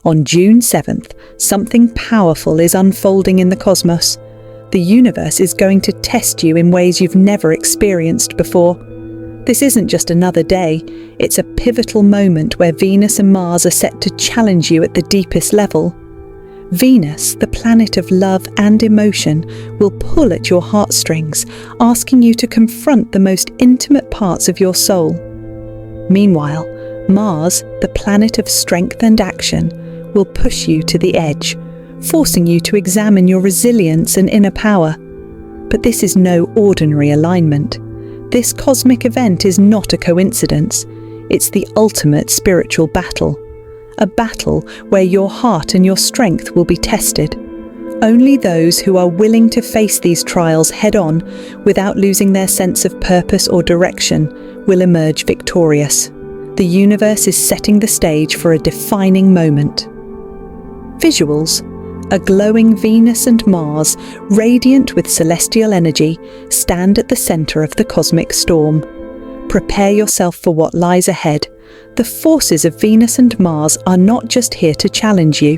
On June 7th, something powerful is unfolding in the cosmos. The universe is going to test you in ways you've never experienced before. This isn't just another day, it's a pivotal moment where Venus and Mars are set to challenge you at the deepest level. Venus, the planet of love and emotion, will pull at your heartstrings, asking you to confront the most intimate parts of your soul. Meanwhile, Mars, the planet of strength and action, will push you to the edge, forcing you to examine your resilience and inner power. But this is no ordinary alignment. This cosmic event is not a coincidence. It's the ultimate spiritual battle. A battle where your heart and your strength will be tested. Only those who are willing to face these trials head-on without losing their sense of purpose or direction will emerge victorious. The universe is setting the stage for a defining moment. Visuals: a glowing Venus and Mars, radiant with celestial energy, stand at the center of the cosmic storm. Prepare yourself for what lies ahead. The forces of Venus and Mars are not just here to challenge you,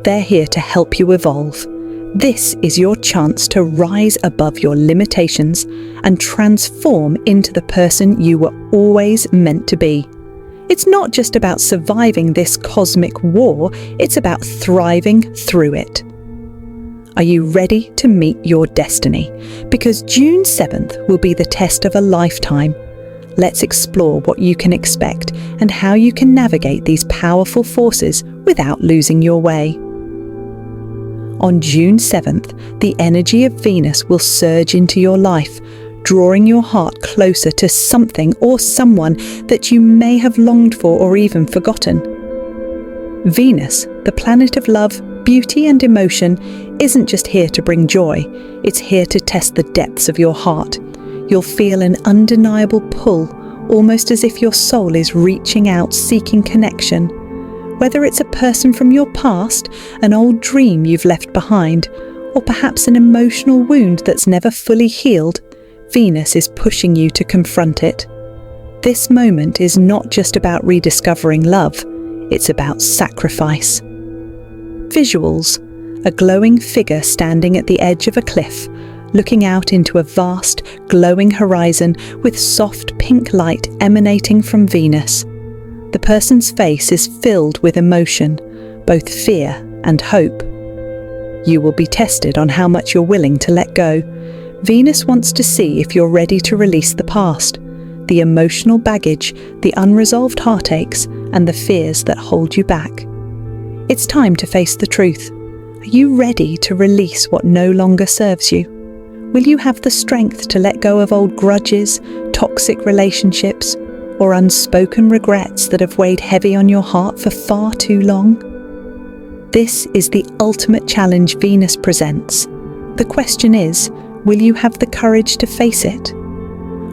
they're here to help you evolve. This is your chance to rise above your limitations and transform into the person you were always meant to be. It's not just about surviving this cosmic war, it's about thriving through it. Are you ready to meet your destiny? Because June 7th will be the test of a lifetime. Let's explore what you can expect and how you can navigate these powerful forces without losing your way. On June 7th, the energy of Venus will surge into your life, drawing your heart closer to something or someone that you may have longed for or even forgotten. Venus, the planet of love, beauty and emotion, isn't just here to bring joy, it's here to test the depths of your heart. You'll feel an undeniable pull, almost as if your soul is reaching out, seeking connection. Whether it's a person from your past, an old dream you've left behind, or perhaps an emotional wound that's never fully healed, Venus is pushing you to confront it. This moment is not just about rediscovering love, it's about sacrifice. Visuals: a glowing figure standing at the edge of a cliff, looking out into a vast, glowing horizon with soft pink light emanating from Venus. The person's face is filled with emotion, both fear and hope. You will be tested on how much you're willing to let go. Venus wants to see if you're ready to release the past, the emotional baggage, the unresolved heartaches, and the fears that hold you back. It's time to face the truth. Are you ready to release what no longer serves you? Will you have the strength to let go of old grudges, toxic relationships, or unspoken regrets that have weighed heavy on your heart for far too long? This is the ultimate challenge Venus presents. The question is, will you have the courage to face it?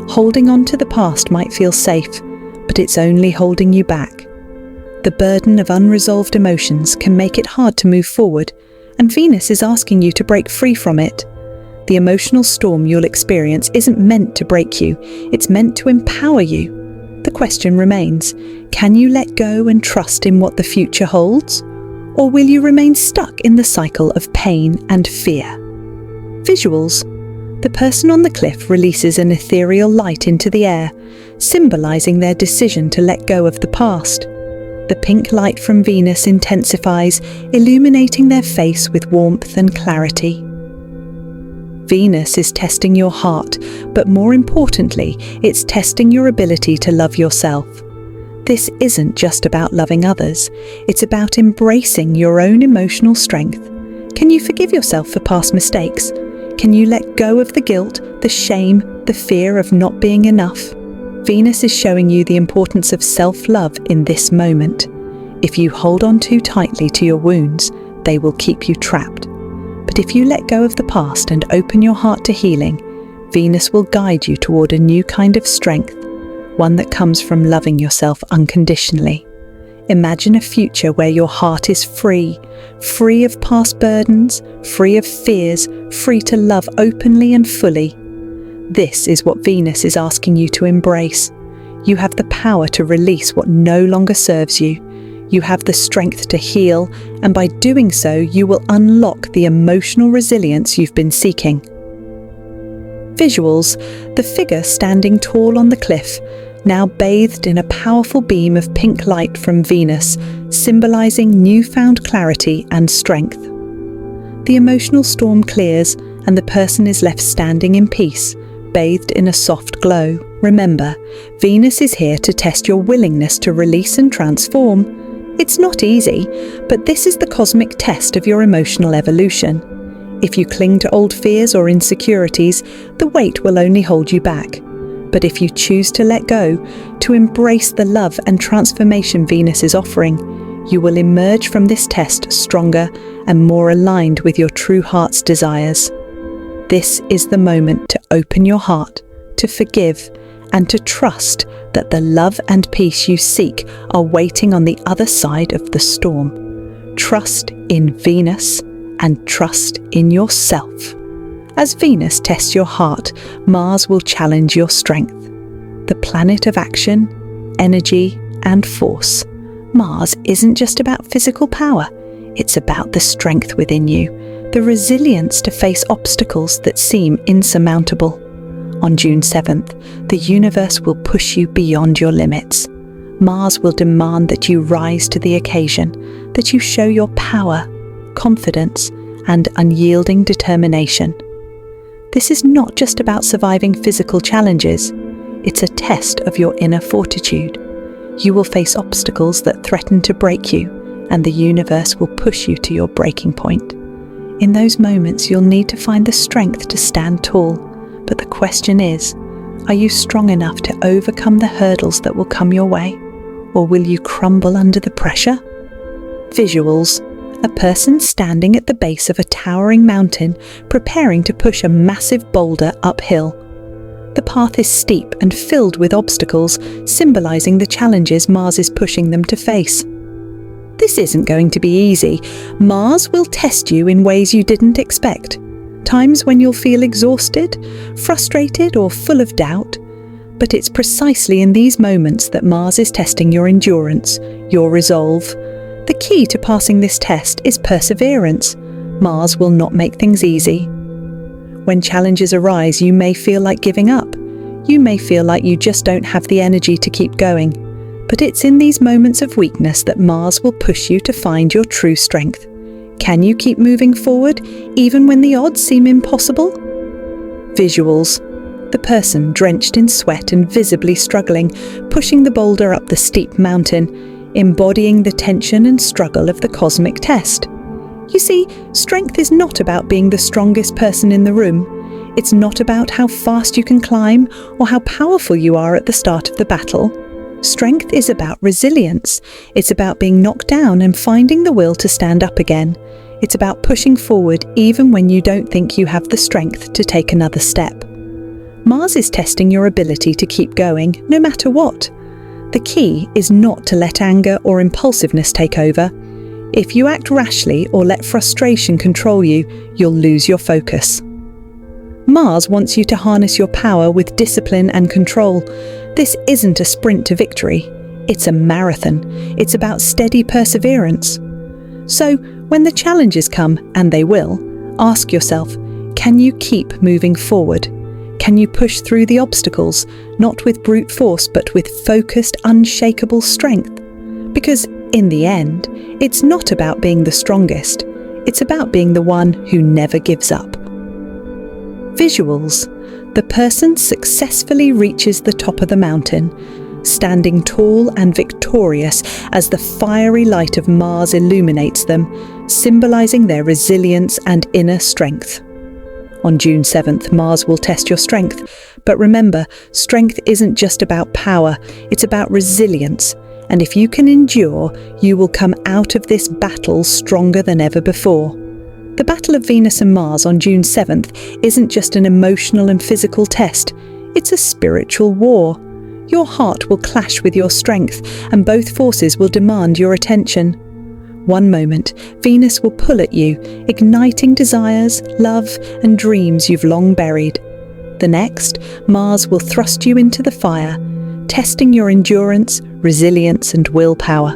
Holding on to the past might feel safe, but it's only holding you back. The burden of unresolved emotions can make it hard to move forward, and Venus is asking you to break free from it. The emotional storm you'll experience isn't meant to break you, it's meant to empower you. The question remains, can you let go and trust in what the future holds? Or will you remain stuck in the cycle of pain and fear? Visuals: the person on the cliff releases an ethereal light into the air, symbolizing their decision to let go of the past. The pink light from Venus intensifies, illuminating their face with warmth and clarity. Venus is testing your heart, but more importantly, it's testing your ability to love yourself. This isn't just about loving others, it's about embracing your own emotional strength. Can you forgive yourself for past mistakes? Can you let go of the guilt, the shame, the fear of not being enough? Venus is showing you the importance of self-love in this moment. If you hold on too tightly to your wounds, they will keep you trapped. But if you let go of the past and open your heart to healing, Venus will guide you toward a new kind of strength, one that comes from loving yourself unconditionally. Imagine a future where your heart is free, free of past burdens, free of fears, free to love openly and fully. This is what Venus is asking you to embrace. You have the power to release what no longer serves you. You have the strength to heal, and by doing so, you will unlock the emotional resilience you've been seeking. Visuals: the figure standing tall on the cliff, now bathed in a powerful beam of pink light from Venus, symbolizing newfound clarity and strength. The emotional storm clears, and the person is left standing in peace, bathed in a soft glow. Remember, Venus is here to test your willingness to release and transform. It's not easy, but this is the cosmic test of your emotional evolution. If you cling to old fears or insecurities, the weight will only hold you back. But if you choose to let go, to embrace the love and transformation Venus is offering, you will emerge from this test stronger and more aligned with your true heart's desires. This is the moment to open your heart, to forgive, and to trust that the love and peace you seek are waiting on the other side of the storm. Trust in Venus and trust in yourself. As Venus tests your heart, Mars will challenge your strength. The planet of action, energy, and force. Mars isn't just about physical power, it's about the strength within you, the resilience to face obstacles that seem insurmountable. On June 7th, the universe will push you beyond your limits. Mars will demand that you rise to the occasion, that you show your power, confidence, and unyielding determination. This is not just about surviving physical challenges, it's a test of your inner fortitude. You will face obstacles that threaten to break you, and the universe will push you to your breaking point. In those moments, you'll need to find the strength to stand tall. But the question is, are you strong enough to overcome the hurdles that will come your way? Or will you crumble under the pressure? Visuals: a person standing at the base of a towering mountain, preparing to push a massive boulder uphill. The path is steep and filled with obstacles, symbolizing the challenges Mars is pushing them to face. This isn't going to be easy. Mars will test you in ways you didn't expect. Times when you'll feel exhausted, frustrated, or full of doubt. But it's precisely in these moments that Mars is testing your endurance, your resolve. The key to passing this test is perseverance. Mars will not make things easy. When challenges arise, you may feel like giving up. You may feel like you just don't have the energy to keep going. But it's in these moments of weakness that Mars will push you to find your true strength. Can you keep moving forward, even when the odds seem impossible? Visuals: the person drenched in sweat and visibly struggling, pushing the boulder up the steep mountain, embodying the tension and struggle of the cosmic test. You see, strength is not about being the strongest person in the room. It's not about how fast you can climb or how powerful you are at the start of the battle. Strength is about resilience. It's about being knocked down and finding the will to stand up again. It's about pushing forward even when you don't think you have the strength to take another step. Mars is testing your ability to keep going, no matter what. The key is not to let anger or impulsiveness take over. If you act rashly or let frustration control you, you'll lose your focus. Mars wants you to harness your power with discipline and control. This isn't a sprint to victory. It's a marathon. It's about steady perseverance. So, when the challenges come, and they will, ask yourself, can you keep moving forward? Can you push through the obstacles, not with brute force, but with focused, unshakable strength? Because, in the end, it's not about being the strongest. It's about being the one who never gives up. Visuals: the person successfully reaches the top of the mountain, standing tall and victorious as the fiery light of Mars illuminates them, symbolizing their resilience and inner strength. On June 7th, Mars will test your strength. But remember, strength isn't just about power, it's about resilience. And if you can endure, you will come out of this battle stronger than ever before. The Battle of Venus and Mars on June 7th isn't just an emotional and physical test, it's a spiritual war. Your heart will clash with your strength, and both forces will demand your attention. One moment, Venus will pull at you, igniting desires, love, and dreams you've long buried. The next, Mars will thrust you into the fire, testing your endurance, resilience, and willpower.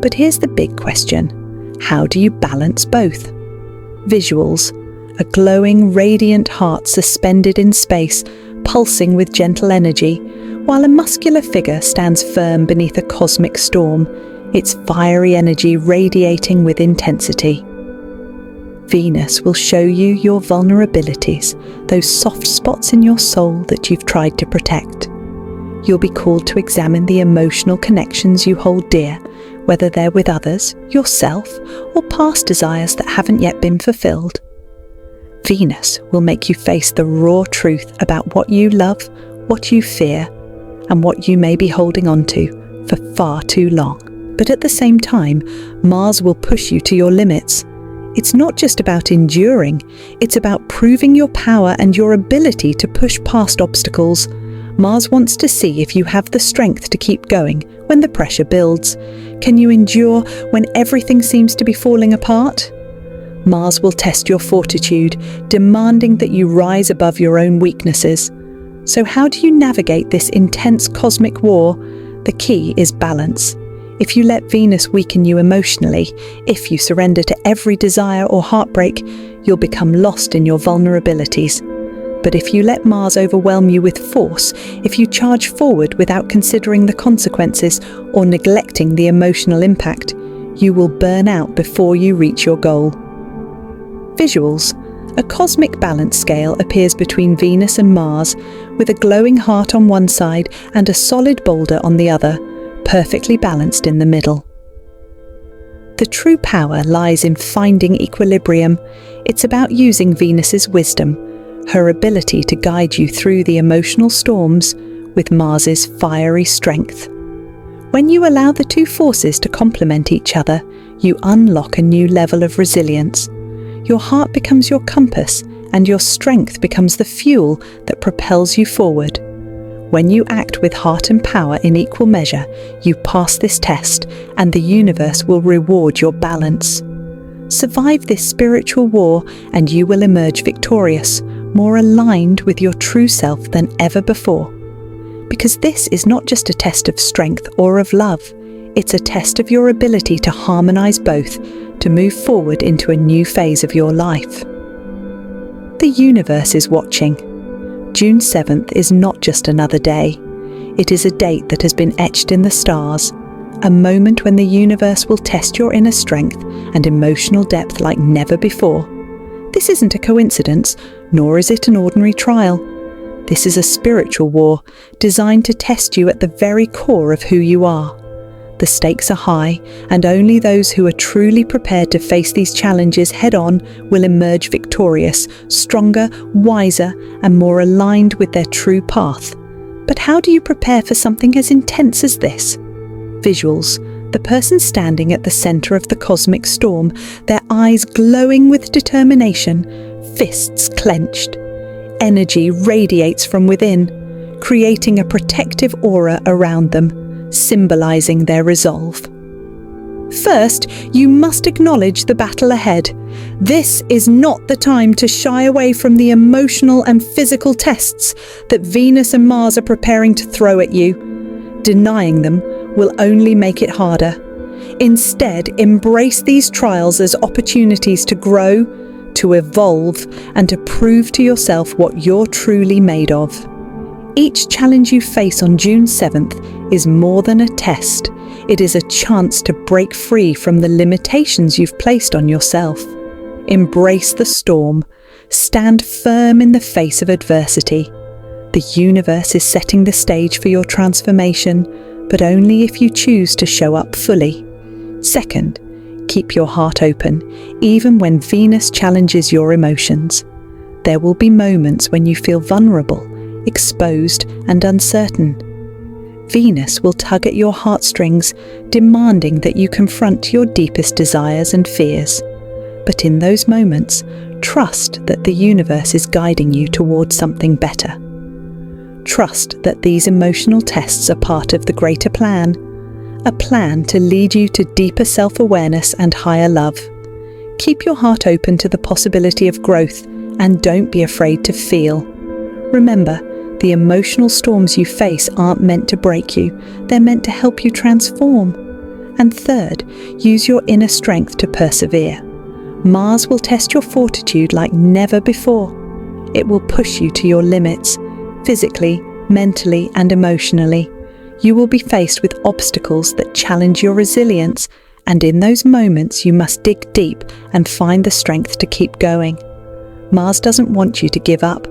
But here's the big question. How do you balance both? Visuals: a glowing, radiant heart suspended in space, pulsing with gentle energy, while a muscular figure stands firm beneath a cosmic storm, its fiery energy radiating with intensity. Venus will show you your vulnerabilities, those soft spots in your soul that you've tried to protect. You'll be called to examine the emotional connections you hold dear, whether they're with others, yourself, or past desires that haven't yet been fulfilled. Venus will make you face the raw truth about what you love, what you fear, and what you may be holding on to for far too long. But at the same time, Mars will push you to your limits. It's not just about enduring, it's about proving your power and your ability to push past obstacles. Mars wants to see if you have the strength to keep going when the pressure builds. Can you endure when everything seems to be falling apart? Mars will test your fortitude, demanding that you rise above your own weaknesses. So how do you navigate this intense cosmic war? The key is balance. If you let Venus weaken you emotionally, if you surrender to every desire or heartbreak, you'll become lost in your vulnerabilities. But if you let Mars overwhelm you with force, if you charge forward without considering the consequences or neglecting the emotional impact, you will burn out before you reach your goal. Visuals: a cosmic balance scale appears between Venus and Mars, with a glowing heart on one side and a solid boulder on the other, perfectly balanced in the middle. The true power lies in finding equilibrium. It's about using Venus's wisdom, her ability to guide you through the emotional storms, with Mars's fiery strength. When you allow the two forces to complement each other, you unlock a new level of resilience. Your heart becomes your compass, and your strength becomes the fuel that propels you forward. When you act with heart and power in equal measure, you pass this test, and the universe will reward your balance. Survive this spiritual war, and you will emerge victorious, more aligned with your true self than ever before. Because this is not just a test of strength or of love, it's a test of your ability to harmonize both, to move forward into a new phase of your life. The universe is watching. June 7th is not just another day. It is a date that has been etched in the stars, a moment when the universe will test your inner strength and emotional depth like never before. This isn't a coincidence, nor is it an ordinary trial. This is a spiritual war, designed to test you at the very core of who you are. The stakes are high, and only those who are truly prepared to face these challenges head-on will emerge victorious, stronger, wiser, and more aligned with their true path. But how do you prepare for something as intense as this? Visuals: the person standing at the center of the cosmic storm, their eyes glowing with determination, fists clenched. Energy radiates from within, creating a protective aura around them, symbolizing their resolve. First, you must acknowledge the battle ahead. This is not the time to shy away from the emotional and physical tests that Venus and Mars are preparing to throw at you. Denying them will only make it harder. Instead, embrace these trials as opportunities to grow, to evolve, and to prove to yourself what you're truly made of. Each challenge you face on June 7th is more than a test. It is a chance to break free from the limitations you've placed on yourself. Embrace the storm. Stand firm in the face of adversity. The universe is setting the stage for your transformation, but only if you choose to show up fully. Second, keep your heart open, even when Venus challenges your emotions. There will be moments when you feel vulnerable, exposed, and uncertain. Venus will tug at your heartstrings, demanding that you confront your deepest desires and fears. But in those moments, trust that the universe is guiding you towards something better. Trust that these emotional tests are part of the greater plan, a plan to lead you to deeper self-awareness and higher love. Keep your heart open to the possibility of growth, and don't be afraid to feel. Remember, the emotional storms you face aren't meant to break you, they're meant to help you transform. And third, use your inner strength to persevere. Mars will test your fortitude like never before. It will push you to your limits, physically, mentally, and emotionally. You will be faced with obstacles that challenge your resilience, and in those moments you must dig deep and find the strength to keep going. Mars doesn't want you to give up.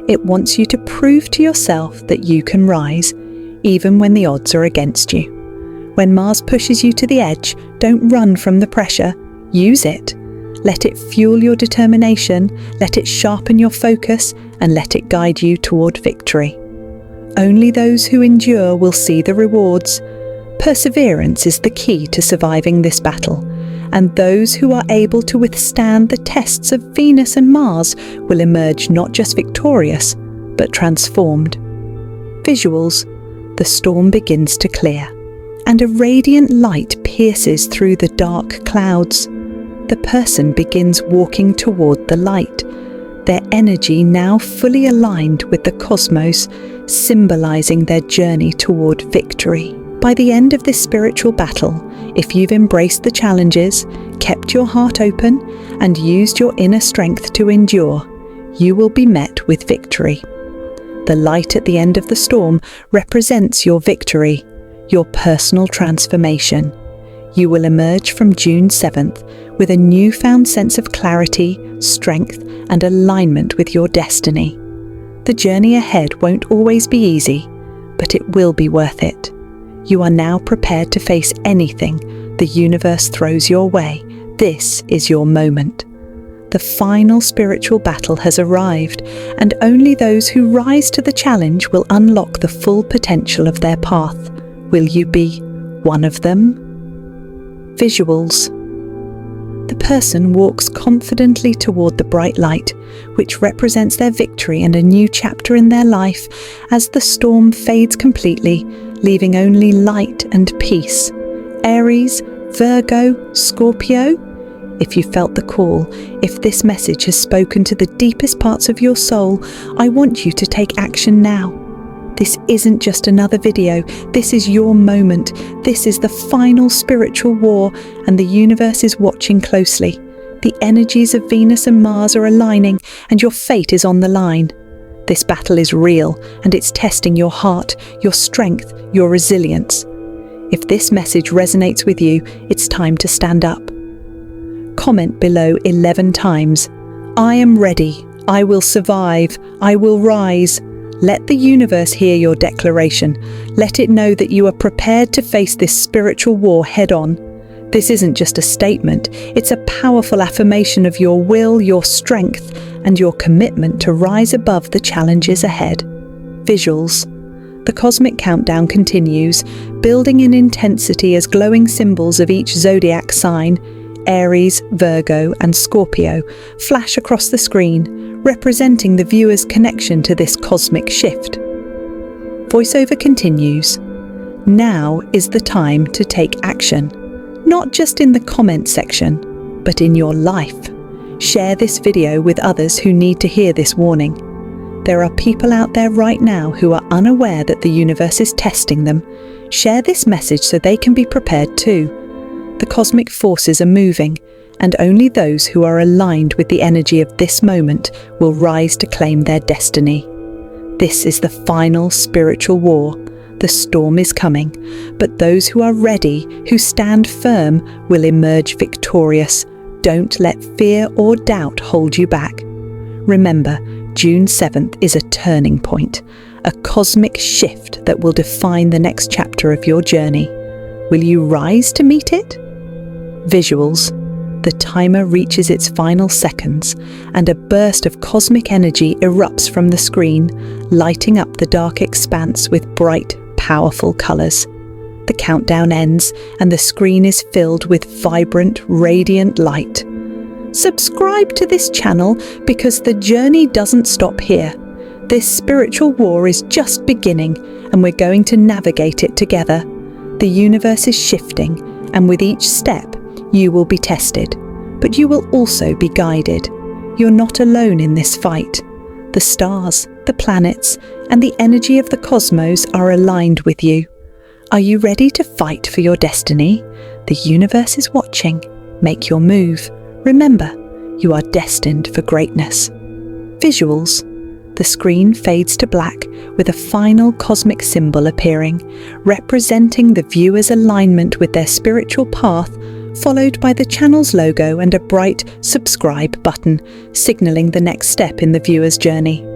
It wants you to prove to yourself that you can rise, even when the odds are against you. When Mars pushes you to the edge, don't run from the pressure. Use it. Let it fuel your determination, let it sharpen your focus, and let it guide you toward victory. Only those who endure will see the rewards. Perseverance is the key to surviving this battle, and those who are able to withstand the tests of Venus and Mars will emerge not just victorious, but transformed. Visuals. The storm begins to clear, and a radiant light pierces through the dark clouds. The person begins walking toward the light, their energy now fully aligned with the cosmos, symbolizing their journey toward victory. By the end of this spiritual battle, if you've embraced the challenges, kept your heart open, and used your inner strength to endure, you will be met with victory. The light at the end of the storm represents your victory, your personal transformation. You will emerge from June 7th with a newfound sense of clarity, strength, and alignment with your destiny. The journey ahead won't always be easy, but it will be worth it. You are now prepared to face anything the universe throws your way. This is your moment. The final spiritual battle has arrived, and only those who rise to the challenge will unlock the full potential of their path. Will you be one of them? Visuals. The person walks confidently toward the bright light, which represents their victory and a new chapter in their life, as the storm fades completely, leaving only light and peace. Aries, Virgo, Scorpio. If you felt the call, if this message has spoken to the deepest parts of your soul, I want you to take action now. This isn't just another video, this is your moment. This is the final spiritual war, and the universe is watching closely. The energies of Venus and Mars are aligning, and your fate is on the line. This battle is real, and it's testing your heart, your strength, your resilience. If this message resonates with you, it's time to stand up. Comment below 11 times. I am ready. I will survive. I will rise. Let the universe hear your declaration. Let it know that you are prepared to face this spiritual war head on. This isn't just a statement, it's a powerful affirmation of your will, your strength, and your commitment to rise above the challenges ahead. Visuals. The cosmic countdown continues, building in intensity as glowing symbols of each zodiac sign, Aries, Virgo, and Scorpio, flash across the screen, representing the viewer's connection to this cosmic shift. Voiceover continues. Now is the time to take action, not just in the comment section, but in your life. Share this video with others who need to hear this warning. There are people out there right now who are unaware that the universe is testing them. Share this message so they can be prepared too. The cosmic forces are moving, and only those who are aligned with the energy of this moment will rise to claim their destiny. This is the final spiritual war. The storm is coming, but those who are ready, who stand firm, will emerge victorious. Don't let fear or doubt hold you back. Remember, June 7th is a turning point, a cosmic shift that will define the next chapter of your journey. Will you rise to meet it? Visuals. The timer reaches its final seconds, and a burst of cosmic energy erupts from the screen, lighting up the dark expanse with bright, powerful colours. The countdown ends, and the screen is filled with vibrant, radiant light. Subscribe to this channel because the journey doesn't stop here. This spiritual war is just beginning, and we're going to navigate it together. The universe is shifting, and with each step, you will be tested, but you will also be guided. You're not alone in this fight. The stars, the planets, and the energy of the cosmos are aligned with you. Are you ready to fight for your destiny? The universe is watching. Make your move. Remember, you are destined for greatness. Visuals. The screen fades to black with a final cosmic symbol appearing, representing the viewer's alignment with their spiritual path, followed by the channel's logo and a bright subscribe button, signaling the next step in the viewer's journey.